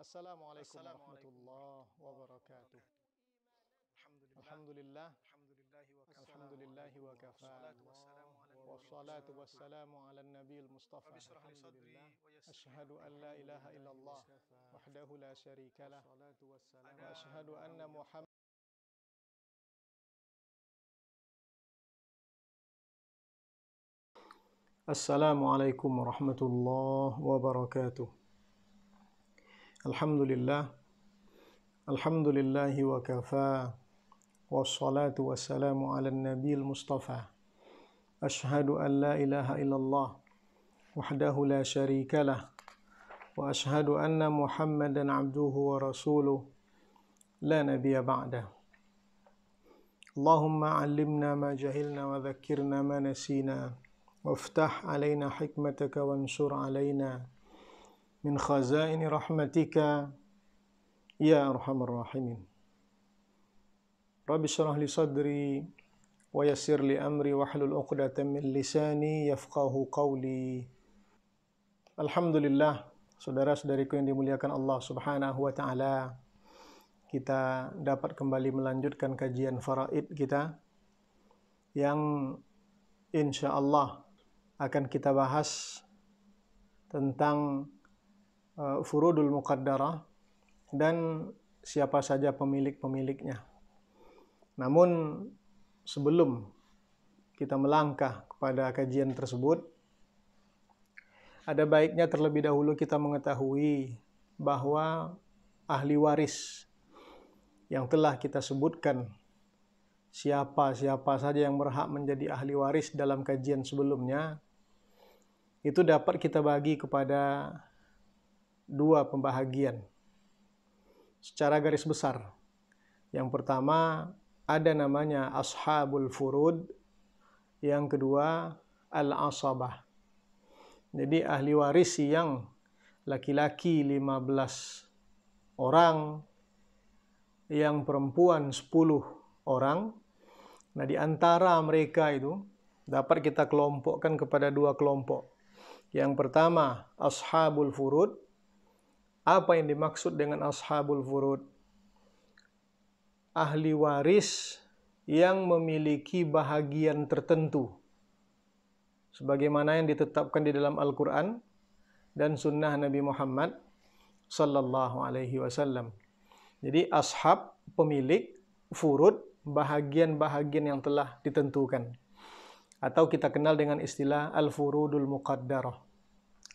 Assalamualaikum warahmatullahi wabarakatuh. Alhamdulillah, alhamdulillahi wa kafa. Wassalatu wassalamu ala nabiyil mustafa. Alhamdulillah. Ashhadu an la ilaha illallah wahdahu la syarikalah. Wa ashhadu anna Muhammad Assalamualaikum warahmatullahi wabarakatuh. Alhamdulillah, alhamdulillahi wa kafa. Wassalatu wassalamu ala nabiyil mustafa. Ashhadu an la ilaha illallah wahdahu la syarikalah. Wa ashhadu anna Muhammadan abduhu wa rasuluh la nabiyya ba'dah. Allahumma 'allimna ma jahilna wa dhakkirna ma nasina. Waftah alaina hikmataka wansur alaina min khazaini rahmatika ya arhamar rahimin. Rabbi shrah li sadri wa yassir li amri wahlul 'uqdatam min lisani yafqahu qawli. Alhamdulillah, saudara-saudariku yang dimuliakan Allah Subhanahu wa taala, kita dapat kembali melanjutkan kajian faraid kita yang insyaallah akan kita bahas tentang furudul muqaddarah dan siapa saja pemilik-pemiliknya. Namun sebelum kita melangkah kepada kajian tersebut, ada baiknya terlebih dahulu kita mengetahui bahwa ahli waris yang telah kita sebutkan, siapa saja yang berhak menjadi ahli waris dalam kajian sebelumnya, itu dapat kita bagi kepada dua pembahagian secara garis besar. Yang pertama ada namanya ashabul furud, yang kedua al-asabah. Jadi ahli waris yang laki-laki 15 orang, yang perempuan 10 orang. Nah, di antara mereka itu dapat kita kelompokkan kepada dua kelompok. Yang pertama ashabul furud. Apa yang dimaksud dengan ashabul furud? Ahli waris yang memiliki bahagian tertentu sebagaimana yang ditetapkan di dalam Al-Quran dan sunnah Nabi Muhammad sallallahu alaihi wasallam. Jadi ashab, pemilik, furud, bahagian-bahagian yang telah ditentukan, atau kita kenal dengan istilah al-furudul muqaddarah,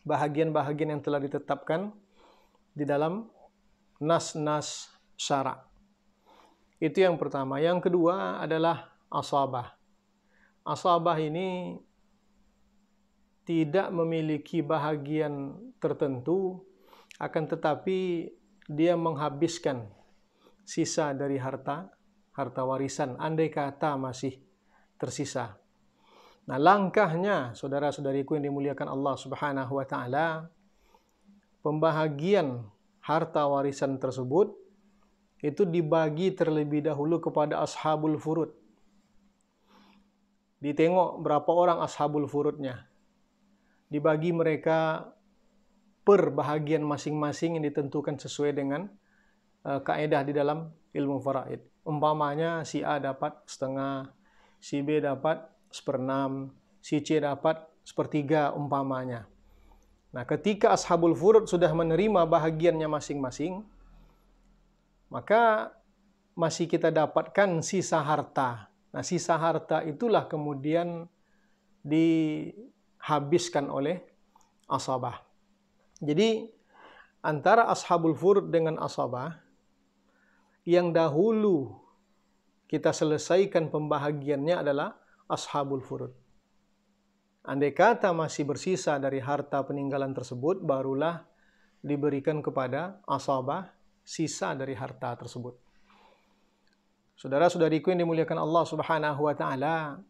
bahagian-bahagian yang telah ditetapkan di dalam nas-nas syara'. Itu yang pertama. Yang kedua adalah asabah. Asabah ini tidak memiliki bahagian tertentu, akan tetapi dia menghabiskan sisa dari harta warisan, andai kata masih tersisa. Nah, langkahnya, saudara-saudariku yang dimuliakan Allah Subhanahu wa taala, pembahagian harta warisan tersebut itu dibagi terlebih dahulu kepada ashabul furud. Ditengok berapa orang ashabul furudnya. Dibagi mereka per bahagian masing-masing yang ditentukan sesuai dengan kaidah di dalam ilmu faraid. Umpamanya si A dapat setengah, si B dapat seperenam, si C dapat sepertiga umpamanya. Nah, ketika ashabul furud sudah menerima bahagiannya masing-masing, maka masih kita dapatkan sisa harta. Nah, sisa harta itulah kemudian dihabiskan oleh asabah. Jadi antara ashabul furud dengan asabah, yang dahulu kita selesaikan pembahagiannya adalah ashabul furud. Andai kata masih bersisa dari harta peninggalan tersebut, barulah diberikan kepada asabah sisa dari harta tersebut. Saudara-saudariku yang dimuliakan Allah Subhanahu wa taala,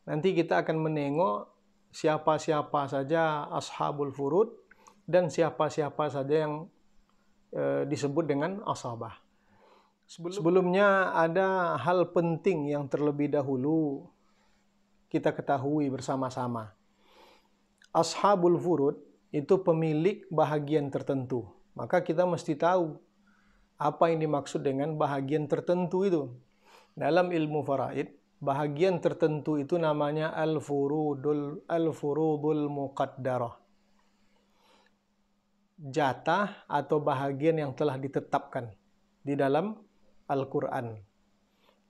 nanti kita akan menengok siapa-siapa saja ashabul furud dan siapa-siapa saja yang disebut dengan asabah. Sebelumnya ada hal penting yang terlebih dahulu kita ketahui bersama-sama. Ashabul furud itu pemilik bahagian tertentu. Maka kita mesti tahu apa yang dimaksud dengan bahagian tertentu itu. Dalam ilmu faraid, bahagian tertentu itu namanya al-furudul muqaddarah. Jatah atau bahagian yang telah ditetapkan di dalam Al-Quran.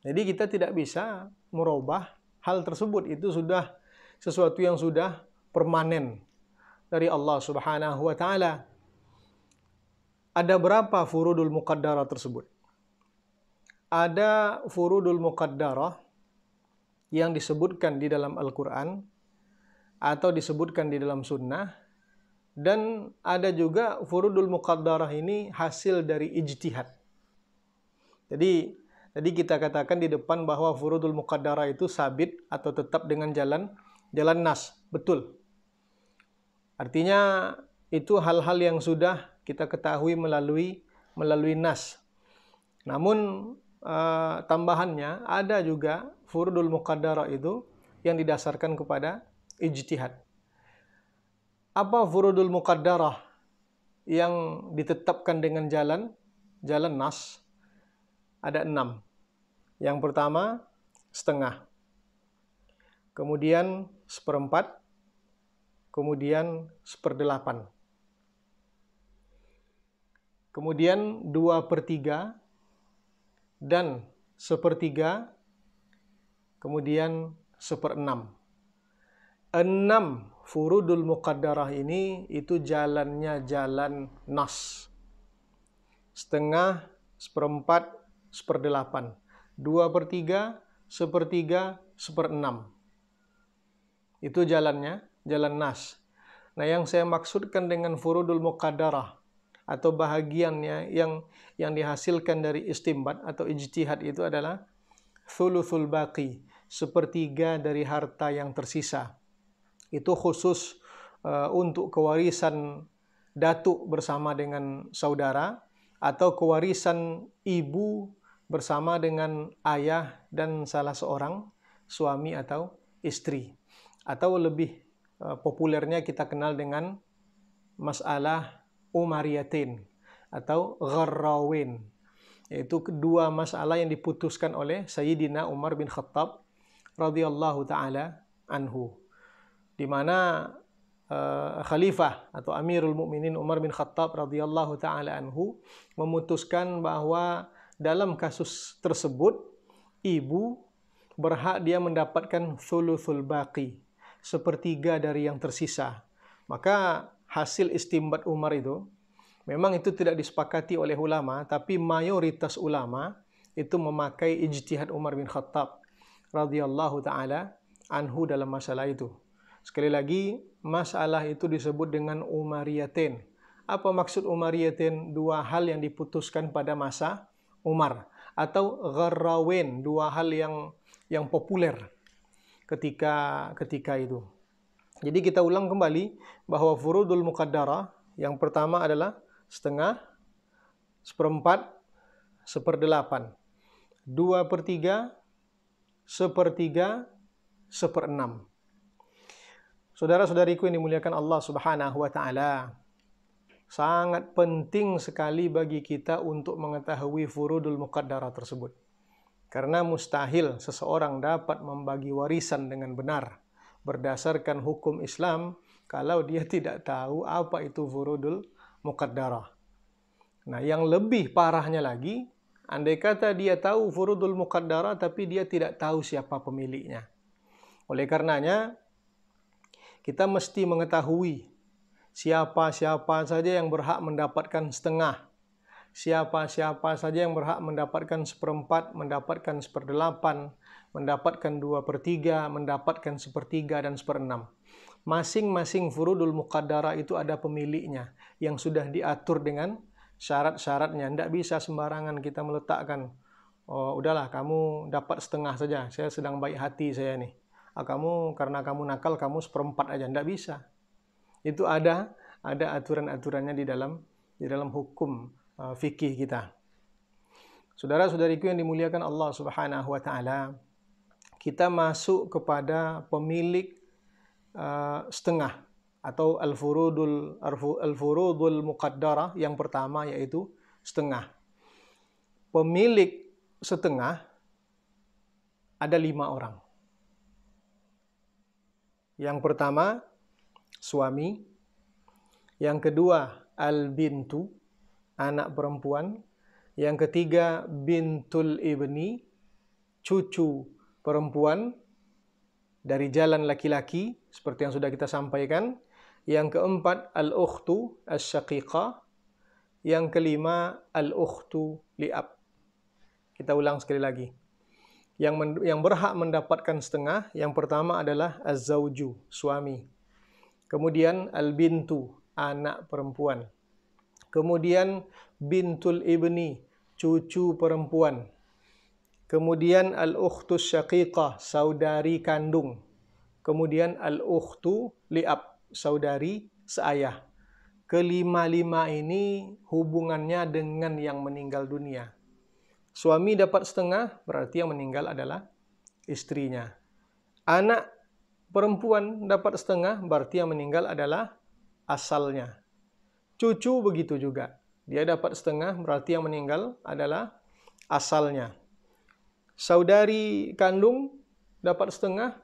Jadi kita tidak bisa merubah hal tersebut. Itu sudah sesuatu yang sudah permanen dari Allah Subhanahu wa Ta'ala. Ada berapa furudul muqaddarah tersebut? Ada furudul muqaddarah yang disebutkan di dalam Al-Quran atau disebutkan di dalam sunnah, dan ada juga furudul muqaddarah ini hasil dari ijtihad. Jadi kita katakan di depan bahwa furudul muqaddarah itu sabit atau tetap dengan jalan nas. Betul. Artinya itu hal-hal yang sudah kita ketahui melalui nas. Namun tambahannya ada juga furudul muqaddarah itu yang didasarkan kepada ijtihad. Apa furudul muqaddarah yang ditetapkan dengan jalan nas? Ada 6. Yang pertama, setengah. Kemudian seperempat. Kemudian 1/8. Kemudian 2/3 dan 1/3, kemudian 1/6. 6 furudul muqaddarah ini itu jalannya jalan nas. Setengah, 1/4, 1/8. 2/3, 1/3, 1/6. Itu jalannya, jalan nas. Nah, yang saya maksudkan dengan furudul muqaddarah atau bahagiannya yang dihasilkan dari istinbat atau ijtihad itu adalah thuluthul baqi, 1/3 dari harta yang tersisa. Itu khusus untuk kewarisan datuk bersama dengan saudara, atau kewarisan ibu bersama dengan ayah dan salah seorang suami atau istri. Atau lebih populernya kita kenal dengan masalah umariyatin atau gharrawin, yaitu kedua masalah yang diputuskan oleh Sayyidina Umar bin Khattab radhiyallahu taala anhu, di mana Khalifah atau Amirul Mukminin Umar bin Khattab radhiyallahu taala anhu memutuskan bahwa dalam kasus tersebut ibu berhak dia mendapatkan thuluthul baqi, 1/3 dari yang tersisa. Maka hasil istinbat Umar itu memang itu tidak disepakati oleh ulama, tapi mayoritas ulama itu memakai ijtihad Umar bin Khattab radhiyallahu taala anhu dalam masalah itu. Sekali lagi, masalah itu disebut dengan umariyatin. Apa maksud umariyatin? 2 hal yang diputuskan pada masa Umar, atau gharrawin, 2 hal yang populer ketika itu. Jadi kita ulang kembali bahwa furudul muqaddarah yang pertama adalah setengah, 1/4, 1/8, 2/3, 1/3, 1/6. Saudara-saudariku yang dimuliakan Allah Subhanahu wa Ta'ala, sangat penting sekali bagi kita untuk mengetahui furudul muqaddarah tersebut. Karena mustahil seseorang dapat membagi warisan dengan benar berdasarkan hukum Islam kalau dia tidak tahu apa itu furudul muqaddarah. Nah, yang lebih parahnya lagi, andai kata dia tahu furudul muqaddarah tapi dia tidak tahu siapa pemiliknya. Oleh karenanya, kita mesti mengetahui siapa-siapa saja yang berhak mendapatkan setengah, siapa-siapa saja yang berhak mendapatkan 1/4, mendapatkan 1/8, mendapatkan 2/3, mendapatkan 1/3 dan 1/6. Masing-masing furudul muqaddarah itu ada pemiliknya yang sudah diatur dengan syarat-syaratnya. Tidak bisa sembarangan kita meletakkan, oh udahlah kamu dapat setengah saja, saya sedang baik hati saya nih. Kamu karena kamu nakal kamu 1/4 aja. Tidak bisa. Itu ada aturan-aturannya di dalam hukum fikih kita. Saudara-saudariku yang dimuliakan Allah Subhanahu wa Ta'ala, kita masuk kepada pemilik setengah atau al-furudul muqaddarah yang pertama yaitu setengah. Pemilik setengah ada 5 orang. Yang pertama suami, yang kedua al-bintu, anak perempuan, yang ketiga bintul ibni, cucu perempuan dari jalan laki-laki seperti yang sudah kita sampaikan. Yang keempat al-ukhtu asy-syaqiqah, yang kelima al-ukhtu li'ab. Kita ulang sekali lagi. Yang berhak mendapatkan setengah, yang pertama adalah az-zauju, suami. Kemudian al-bintu, anak perempuan. Kemudian bintul ibni, cucu perempuan. Kemudian al-ukhtu syaqiqah, saudari kandung. Kemudian al-ukhtu li'ab, saudari seayah. Kelima-lima ini hubungannya dengan yang meninggal dunia. Suami dapat setengah, berarti yang meninggal adalah istrinya. Anak perempuan dapat setengah, berarti yang meninggal adalah asalnya. Cucu begitu juga. Dia dapat setengah, berarti yang meninggal adalah asalnya. Saudari kandung dapat setengah,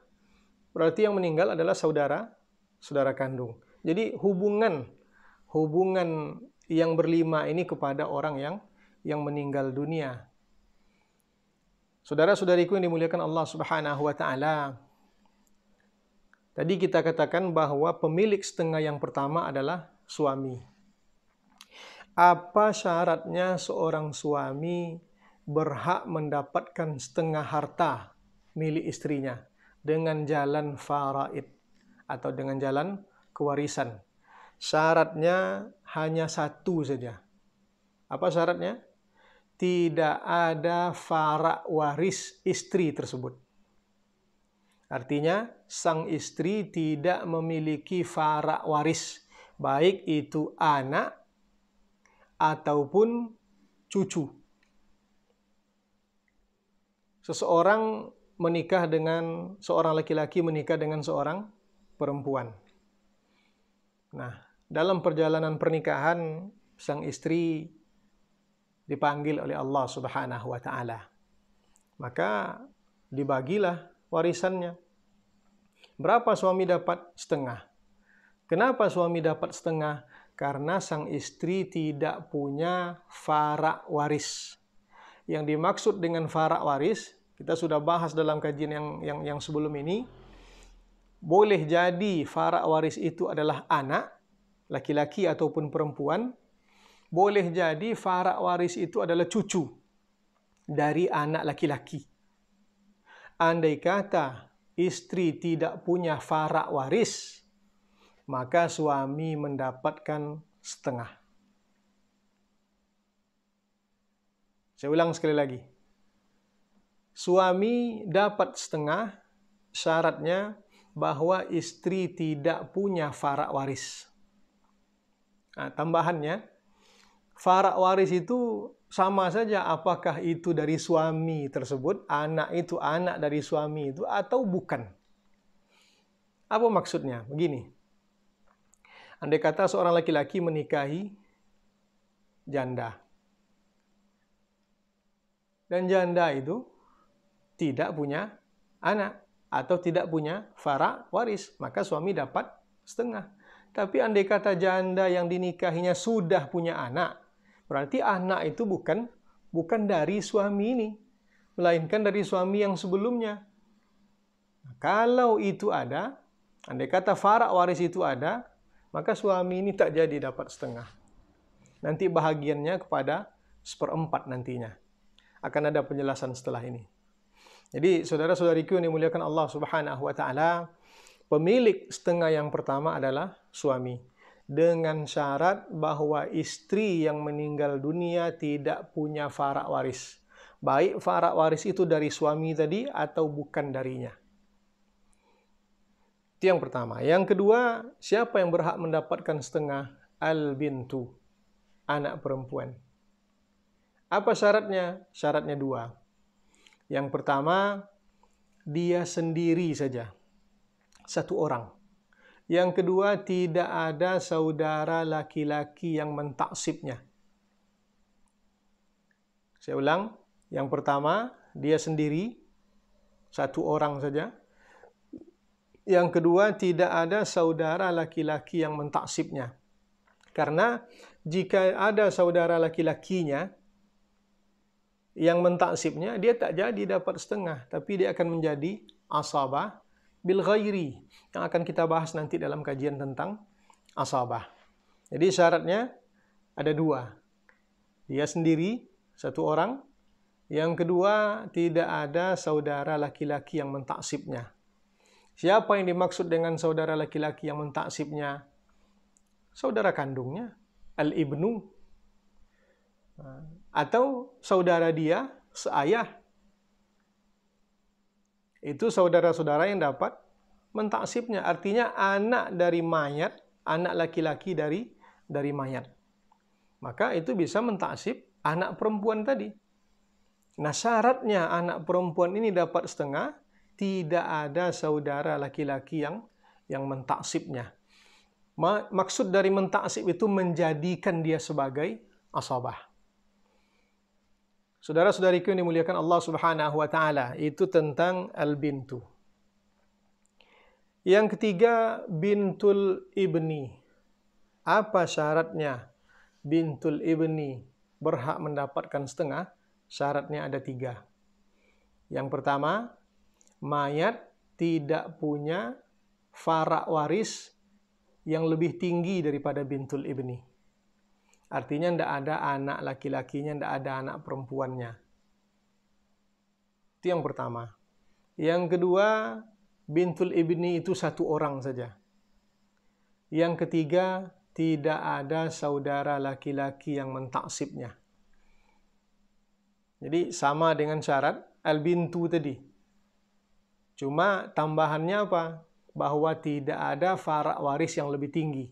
berarti yang meninggal adalah saudara kandung. Jadi hubungan yang berlima ini kepada orang yang meninggal dunia. Saudara-saudariku yang dimuliakan Allah Subhanahu wa taala. Tadi kita katakan bahwa pemilik setengah yang pertama adalah suami. Apa syaratnya seorang suami berhak mendapatkan setengah harta milik istrinya dengan jalan faraid atau dengan jalan kewarisan? Syaratnya hanya satu saja. Apa syaratnya? Tidak ada fara waris istri tersebut. Artinya, sang istri tidak memiliki fara waris, baik itu anak ataupun cucu. Seorang laki-laki menikah dengan seorang perempuan. Nah, dalam perjalanan pernikahan, sang istri dipanggil oleh Allah Subhanahu wa taala. Maka dibagilah warisannya. Berapa suami dapat? Setengah. Kenapa suami dapat setengah? Karena sang istri tidak punya fara waris. Yang dimaksud dengan fara waris, kita sudah bahas dalam kajian yang sebelum ini. Boleh jadi fara waris itu adalah anak, laki-laki ataupun perempuan. Boleh jadi fara waris itu adalah cucu dari anak laki-laki. Andai kata istri tidak punya fara waris, maka suami mendapatkan setengah. Saya ulang sekali lagi. Suami dapat setengah, syaratnya bahwa istri tidak punya fara waris. Nah, tambahannya, fara waris itu sama saja apakah itu dari suami tersebut, anak itu anak dari suami itu, atau bukan. Apa maksudnya? Begini. Andai kata seorang laki-laki menikahi janda. Dan janda itu tidak punya anak atau tidak punya fara waris, maka suami dapat setengah. Tapi andai kata janda yang dinikahinya sudah punya anak, berarti anak itu bukan dari suami ini, melainkan dari suami yang sebelumnya. Nah, kalau itu ada, andai kata fara waris itu ada, maka suami ini tak jadi dapat setengah. Nanti bahagiannya kepada 1/4 nantinya. Akan ada penjelasan setelah ini. Jadi saudara-saudariku yang dimuliakan Allah Subhanahu wa taala, pemilik setengah yang pertama adalah suami. Dengan syarat bahwa istri yang meninggal dunia tidak punya fara waris. Baik fara waris itu dari suami tadi atau bukan darinya. Itu yang pertama. Yang kedua, siapa yang berhak mendapatkan setengah? Al-bintu, anak perempuan. Apa syaratnya? Syaratnya 2. Yang pertama, dia sendiri saja. Satu orang. Yang kedua, tidak ada saudara laki-laki yang mentaksibnya. Saya ulang, yang pertama, dia sendiri, satu orang saja. Yang kedua, tidak ada saudara laki-laki yang mentaksibnya. Karena jika ada saudara laki-lakinya yang mentaksibnya, dia tak jadi dapat setengah, tapi dia akan menjadi asabah bil ghairi, yang akan kita bahas nanti dalam kajian tentang asabah. Jadi syaratnya ada dua. Dia sendiri, satu orang. Yang kedua, tidak ada saudara laki-laki yang mentaksibnya. Siapa yang dimaksud dengan saudara laki-laki yang mentaksibnya? Saudara kandungnya, al-ibnu. Atau saudara dia, seayah. Itu saudara-saudara yang dapat mentaksibnya. Artinya anak dari mayat, anak laki-laki dari mayat. Maka itu bisa mentaksib anak perempuan tadi. Nah, syaratnya anak perempuan ini dapat setengah, tidak ada saudara laki-laki yang mentaksibnya. Maksud dari mentaksib itu menjadikan dia sebagai asabah. Saudara-saudariku yang dimuliakan Allah Subhanahu wa taala, itu tentang al-bintu. Yang ketiga, bintul ibni. Apa syaratnya bintul ibni berhak mendapatkan setengah? Syaratnya ada 3. Yang pertama, mayat tidak punya farak waris yang lebih tinggi daripada bintul ibni. Artinya tidak ada anak laki-lakinya, tidak ada anak perempuannya. Itu yang pertama. Yang kedua, bintul ibni itu satu orang saja. Yang ketiga, tidak ada saudara laki-laki yang mentaksibnya. Jadi sama dengan syarat al-bintu tadi. Cuma tambahannya apa? Bahwa tidak ada farak waris yang lebih tinggi.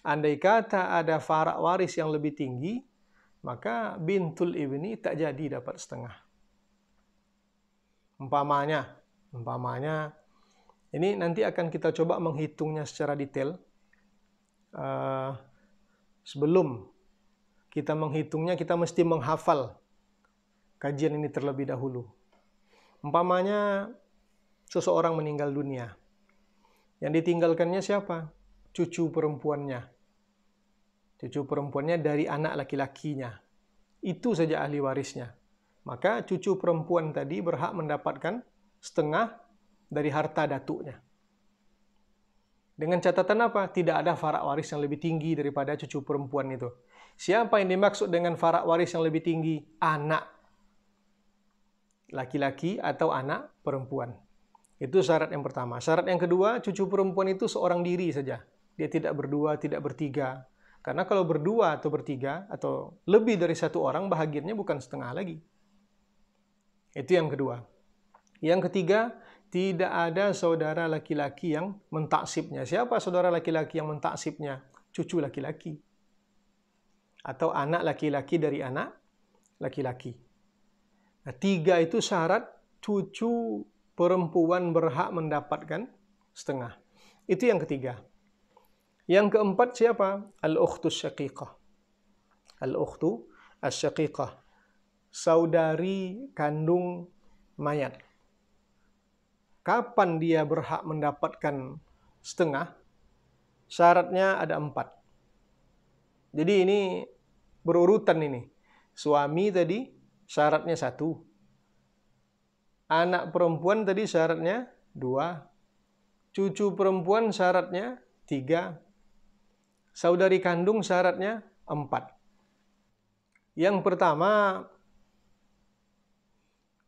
Andai kata ada farak waris yang lebih tinggi, maka bintul ibni tak jadi dapat setengah. Umpamanya, ini nanti akan kita coba menghitungnya secara detail. Sebelum kita menghitungnya, kita mesti menghafal kajian ini terlebih dahulu. Umpamanya, seseorang meninggal dunia. Yang ditinggalkannya siapa? Cucu perempuannya. Cucu perempuannya dari anak laki-lakinya. Itu saja ahli warisnya. Maka cucu perempuan tadi berhak mendapatkan setengah dari harta datuknya. Dengan catatan apa? Tidak ada farak waris yang lebih tinggi daripada cucu perempuan itu. Siapa yang dimaksud dengan farak waris yang lebih tinggi? Anak laki-laki atau anak perempuan. Itu syarat yang pertama. Syarat yang kedua, cucu perempuan itu seorang diri saja. Dia tidak berdua, tidak bertiga. Karena kalau berdua atau bertiga atau lebih dari satu orang, bahagiannya bukan setengah lagi. Itu yang kedua. Yang ketiga, tidak ada saudara laki-laki yang mentaksibnya. Siapa saudara laki-laki yang mentaksibnya? Cucu laki-laki. Atau anak laki-laki dari anak laki-laki. Nah, 3 itu syarat cucu perempuan berhak mendapatkan setengah. Itu yang ketiga. Yang keempat siapa? Al-ukhtu syaqiqah. Al-ukhtu asyaqiqah. Saudari kandung mayat. Kapan dia berhak mendapatkan setengah? Syaratnya ada 4. Jadi ini berurutan ini. Suami tadi syaratnya 1. Anak perempuan tadi syaratnya 2. Cucu perempuan syaratnya 3. Saudari kandung syaratnya 4. Yang pertama,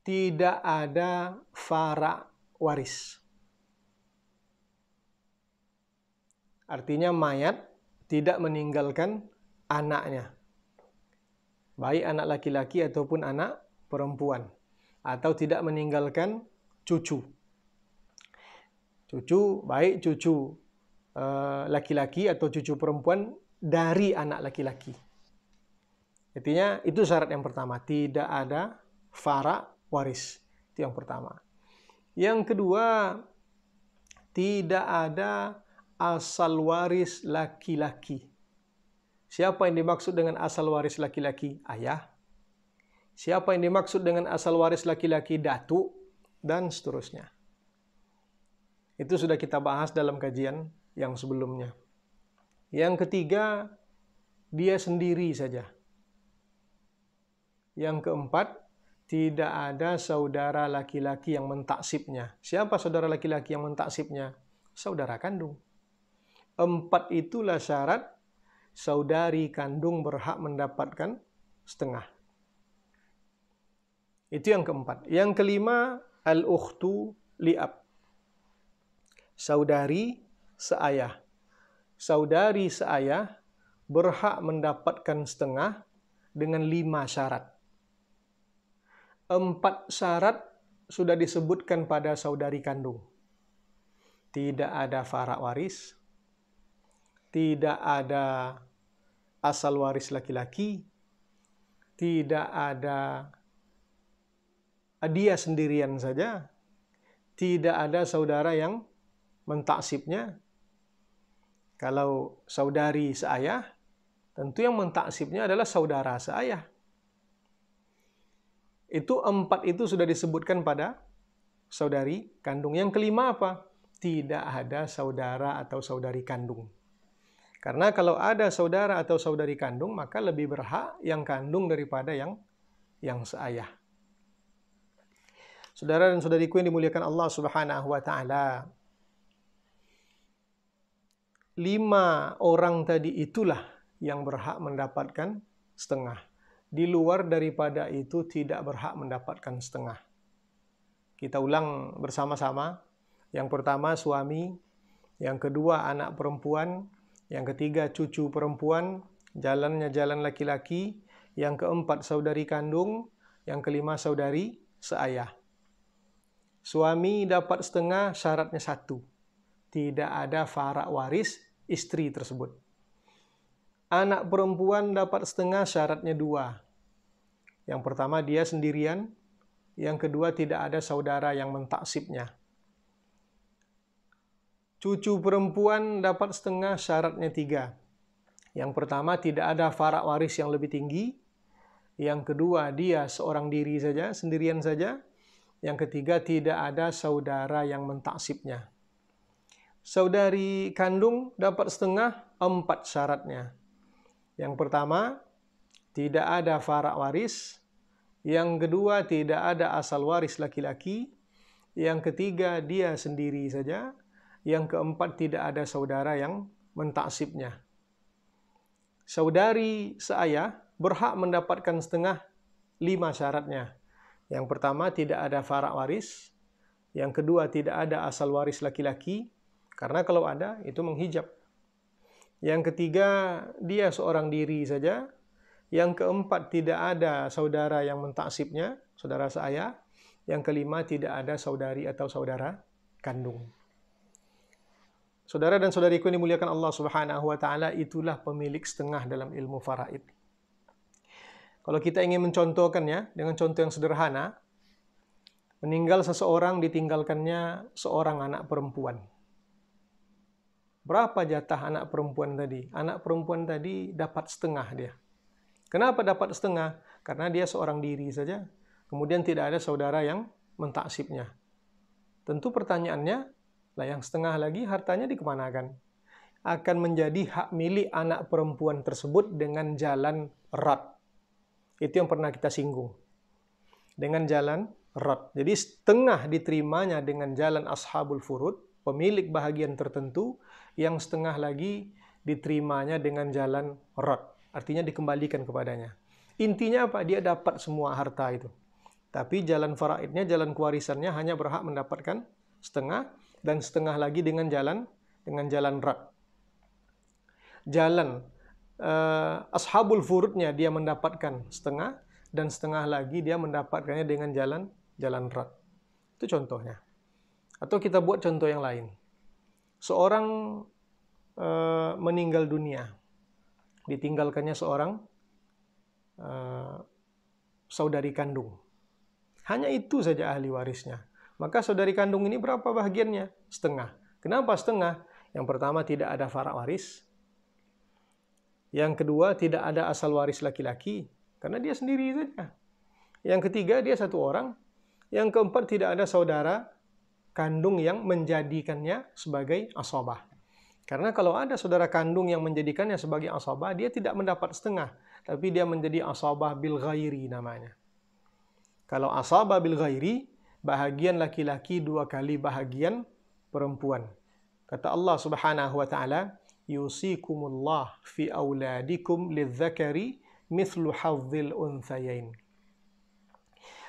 tidak ada farak waris. Artinya mayat tidak meninggalkan anaknya. Baik anak laki-laki ataupun anak perempuan. Atau tidak meninggalkan cucu. Baik cucu laki-laki atau cucu perempuan dari anak laki-laki. Artinya itu syarat yang pertama, tidak ada farak waris. Itu yang pertama. Yang kedua, tidak ada asal waris laki-laki. Siapa yang dimaksud dengan asal waris laki-laki? Ayah. Siapa yang dimaksud dengan asal waris laki-laki? Datuk, dan seterusnya. Itu sudah kita bahas dalam kajian yang sebelumnya. Yang ketiga, dia sendiri saja. Yang keempat, tidak ada saudara laki-laki yang mentaksibnya. Siapa saudara laki-laki yang mentaksibnya? Saudara kandung. 4 itulah syarat saudari kandung berhak mendapatkan setengah. Itu yang keempat. Yang kelima, al-ukhtu li'ab. Saudari seayah. Saudari seayah berhak mendapatkan setengah dengan 5 syarat. 4 syarat sudah disebutkan pada saudari kandung. Tidak ada farak waris, tidak ada asal waris laki-laki, tidak ada dia sendirian saja, tidak ada saudara yang mentaksibnya. Kalau saudari seayah, tentu yang mentaksibnya adalah saudara seayah. Itu 4 itu sudah disebutkan pada saudari kandung. Yang kelima apa? Tidak ada saudara atau saudari kandung. Karena kalau ada saudara atau saudari kandung, maka lebih berhak yang kandung daripada yang seayah. Saudara dan saudariku yang dimuliakan Allah Subhanahu wa taala, 5 orang tadi itulah yang berhak mendapatkan setengah. Di luar daripada itu tidak berhak mendapatkan setengah. Kita ulang bersama-sama. Yang pertama suami, yang kedua anak perempuan, yang ketiga cucu perempuan, jalannya jalan laki-laki, yang keempat saudari kandung, yang kelima saudari seayah. Suami dapat setengah, syaratnya 1. Tidak ada farak waris istri tersebut. Anak perempuan dapat setengah, syaratnya 2. Yang pertama dia sendirian, yang kedua tidak ada saudara yang mentaksibnya. Cucu perempuan dapat setengah, syaratnya 3. Yang pertama tidak ada farak waris yang lebih tinggi, yang kedua dia seorang diri saja, sendirian saja, yang ketiga tidak ada saudara yang mentaksibnya. Saudari kandung dapat setengah, 4 syaratnya. Yang pertama, tidak ada farak waris. Yang kedua, tidak ada asal waris laki-laki. Yang ketiga, dia sendiri saja. Yang keempat, tidak ada saudara yang mentaksibnya. Saudari seayah berhak mendapatkan setengah, 5 syaratnya. Yang pertama, tidak ada farak waris. Yang kedua, tidak ada asal waris laki-laki. Karena kalau ada, itu menghijab. Yang ketiga, dia seorang diri saja. Yang keempat, tidak ada saudara yang mentaksibnya, saudara seayah. Yang kelima, tidak ada saudari atau saudara kandung. Saudara dan saudariku yang dimuliakan Allah Subhanahu wa taala, itulah pemilik setengah dalam ilmu faraid. Kalau kita ingin mencontohkannya dengan contoh yang sederhana, meninggal seseorang ditinggalkannya seorang anak perempuan. Berapa jatah anak perempuan tadi? Anak perempuan tadi dapat setengah dia. Kenapa dapat setengah? Karena dia seorang diri saja. Kemudian tidak ada saudara yang mentaksibnya. Tentu pertanyaannya, lah yang setengah lagi hartanya dikemanakan? Akan menjadi hak milik anak perempuan tersebut dengan jalan rad. Itu yang pernah kita singgung. Dengan jalan rad. Jadi setengah diterimanya dengan jalan ashabul furud, pemilik bahagian tertentu, yang setengah lagi diterimanya dengan jalan rad. Artinya dikembalikan kepadanya. Intinya apa? Dia dapat semua harta itu. Tapi jalan faraidnya, jalan kewarisannya hanya berhak mendapatkan setengah, dan setengah lagi dengan jalan rad. Jalan ashabul furudnya dia mendapatkan setengah, dan setengah lagi dia mendapatkannya dengan jalan rad. Itu contohnya. Atau kita buat contoh yang lain. Seorang meninggal dunia, ditinggalkannya seorang saudari kandung. Hanya itu saja ahli warisnya. Maka saudari kandung ini berapa bahagiannya? Setengah. Kenapa setengah? Yang pertama, tidak ada farak waris. Yang kedua, tidak ada asal waris laki-laki, karena dia sendiri saja. Yang ketiga, dia satu orang. Yang keempat, tidak ada saudara kandung yang menjadikannya sebagai asabah. Karena kalau ada saudara kandung yang menjadikannya sebagai asabah, dia tidak mendapat setengah, tapi dia menjadi asabah bil ghairi namanya. Kalau asabah bil ghairi, bahagian laki-laki 2 kali bahagian perempuan. Kata Allah Subhanahu wa taala, yusikumullah fi auladikum lidzakari mithlu hadzil unthayain.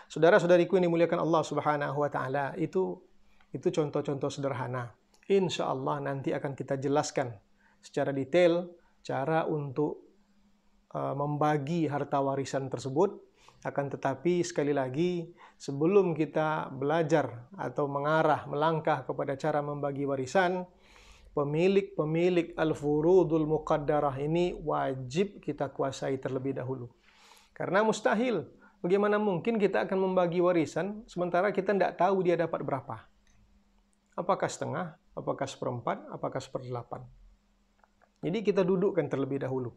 Saudara-saudariku yang dimuliakan Allah Subhanahu wa taala, itu contoh-contoh sederhana. Insya Allah nanti akan kita jelaskan secara detail cara untuk membagi harta warisan tersebut. Akan tetapi sekali lagi, sebelum kita belajar atau melangkah kepada cara membagi warisan, pemilik al-furudul muqaddarah ini wajib kita kuasai terlebih dahulu. Karena mustahil, bagaimana mungkin kita akan membagi warisan sementara kita tidak tahu dia dapat berapa. Apakah setengah, apakah seperempat, apakah seperdelapan. Jadi kita dudukkan terlebih dahulu.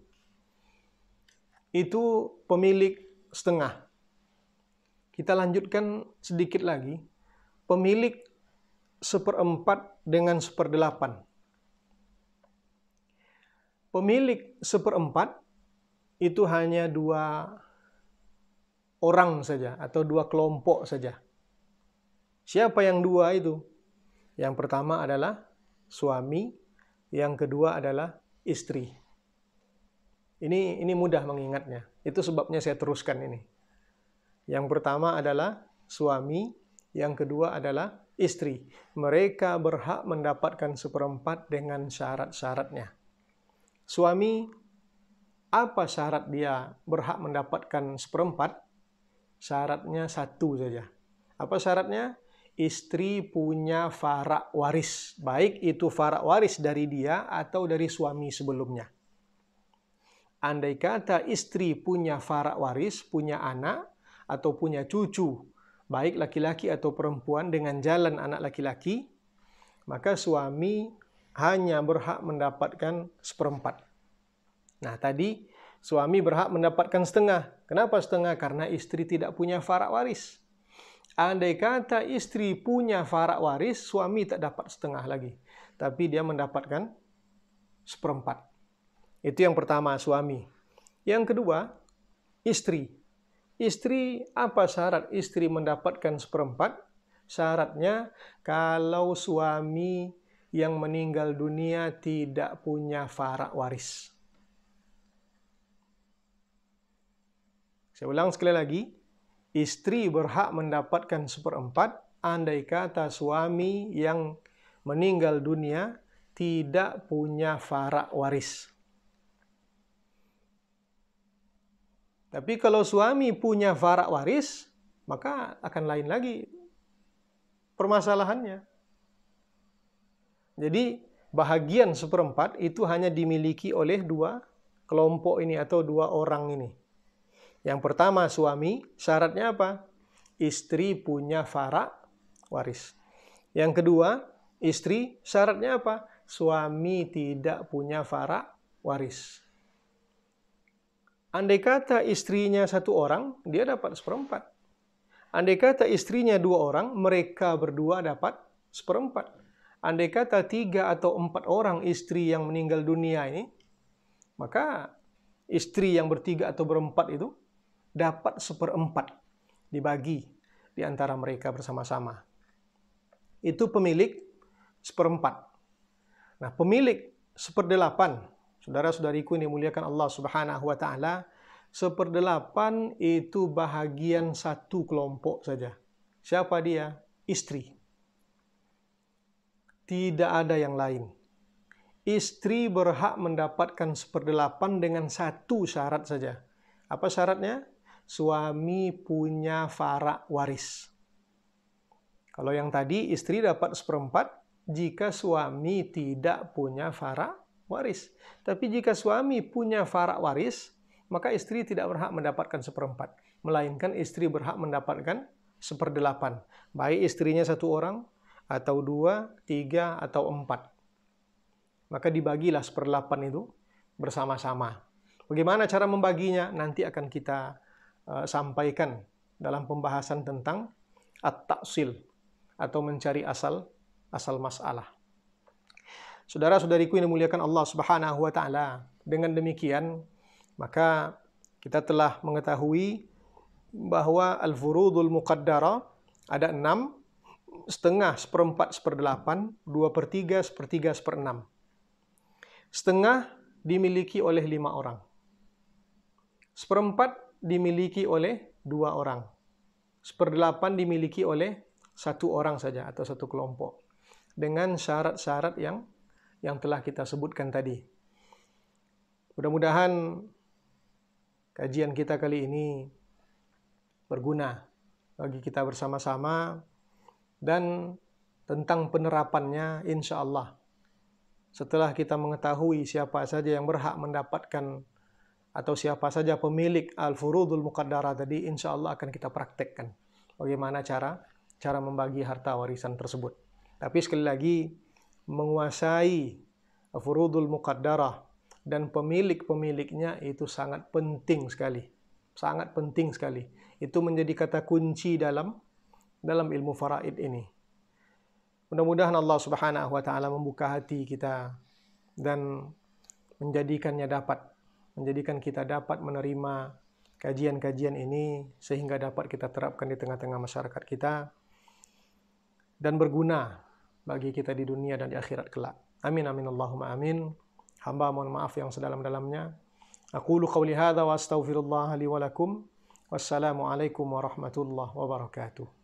Itu pemilik setengah. Kita lanjutkan sedikit lagi. Pemilik seperempat dengan seperdelapan. Pemilik seperempat itu hanya 2 orang saja atau 2 kelompok saja. Siapa yang 2 itu? Yang pertama adalah suami, yang kedua adalah istri. Ini mudah mengingatnya. Itu sebabnya saya teruskan ini. Yang pertama adalah suami, yang kedua adalah istri. Mereka berhak mendapatkan seperempat dengan syarat-syaratnya. Suami, apa syarat dia berhak mendapatkan seperempat? Syaratnya 1 saja. Apa syaratnya? Istri punya farak waris, baik itu farak waris dari dia atau dari suami sebelumnya. Andai kata istri punya farak waris, punya anak atau punya cucu, baik laki-laki atau perempuan dengan jalan anak laki-laki, maka suami hanya berhak mendapatkan seperempat. Nah, tadi suami berhak mendapatkan setengah. Kenapa setengah? Karena istri tidak punya farak waris. Andai kata istri punya farak waris, suami tak dapat setengah lagi. Tapi dia mendapatkan seperempat. Itu yang pertama, suami. Yang kedua, istri. Istri, apa syarat istri mendapatkan seperempat? Syaratnya, kalau suami yang meninggal dunia tidak punya farak waris. Saya ulang sekali lagi. Istri berhak mendapatkan seperempat andai kata suami yang meninggal dunia tidak punya farak waris. Tapi kalau suami punya farak waris, maka akan lain lagi permasalahannya. Jadi bahagian seperempat itu hanya dimiliki oleh 2 kelompok ini atau 2 orang ini. Yang pertama suami, syaratnya apa? Istri punya farak waris. Yang kedua, istri, syaratnya apa? Suami tidak punya farak waris. Andai kata istrinya 1 orang, dia dapat seperempat. Andai kata istrinya 2 orang, mereka berdua dapat seperempat. Andai kata 3 atau 4 orang istri yang meninggal dunia ini, maka istri yang bertiga atau berempat itu dapat seperempat dibagi di antara mereka bersama-sama. Itu pemilik seperempat. Nah, pemilik seperdelapan, saudara-saudariku yang dimuliakan Allah Subhanahu wa taala, seperdelapan itu bahagian 1 kelompok saja. Siapa dia? Istri. Tidak ada yang lain. Istri berhak mendapatkan seperdelapan dengan 1 syarat saja. Apa syaratnya? Suami punya farak waris. Kalau yang tadi istri dapat seperempat jika suami tidak punya farak waris. Tapi jika suami punya farak waris, maka istri tidak berhak mendapatkan seperempat. Melainkan istri berhak mendapatkan seperdelapan. Baik istrinya 1 orang atau 2, 3, atau 4. Maka dibagilah 1/8 itu bersama-sama. Bagaimana cara membaginya? Nanti akan kita sampaikan dalam pembahasan tentang at-ta'sil atau mencari asal masalah. Saudara-saudariku yang dimuliakan Allah Subhanahu wa taala, dengan demikian maka kita telah mengetahui bahwa al-furudul muqaddara ada 6, setengah, 1/4, 1/8, 2/3, 1/3, 1/6. Setengah dimiliki oleh 5 orang. 1/4 dimiliki oleh 2 orang. 1/8 dimiliki oleh 1 orang saja atau 1 kelompok. Dengan syarat-syarat yang telah kita sebutkan tadi. Mudah-mudahan kajian kita kali ini berguna bagi kita bersama-sama, dan tentang penerapannya insya Allah setelah kita mengetahui siapa saja yang berhak mendapatkan atau siapa saja pemilik al-furudul muqaddara tadi, insya Allah akan kita praktekkan bagaimana cara membagi harta warisan tersebut. Tapi sekali lagi, menguasai furudul muqaddarah dan pemilik-pemiliknya itu sangat penting sekali. Sangat penting sekali. Itu menjadi kata kunci dalam ilmu faraid ini. Mudah-mudahan Allah Subhanahu wa taala membuka hati kita dan menjadikan kita dapat menerima kajian-kajian ini sehingga dapat kita terapkan di tengah-tengah masyarakat kita dan berguna bagi kita di dunia dan di akhirat kelak. Amin amin Allahumma amin. Hamba mohon maaf yang sedalam-dalamnya. Aqulu qawli hadza wa astaghfirullah li wa lakum. Wassalamu alaikum warahmatullahi wabarakatuh.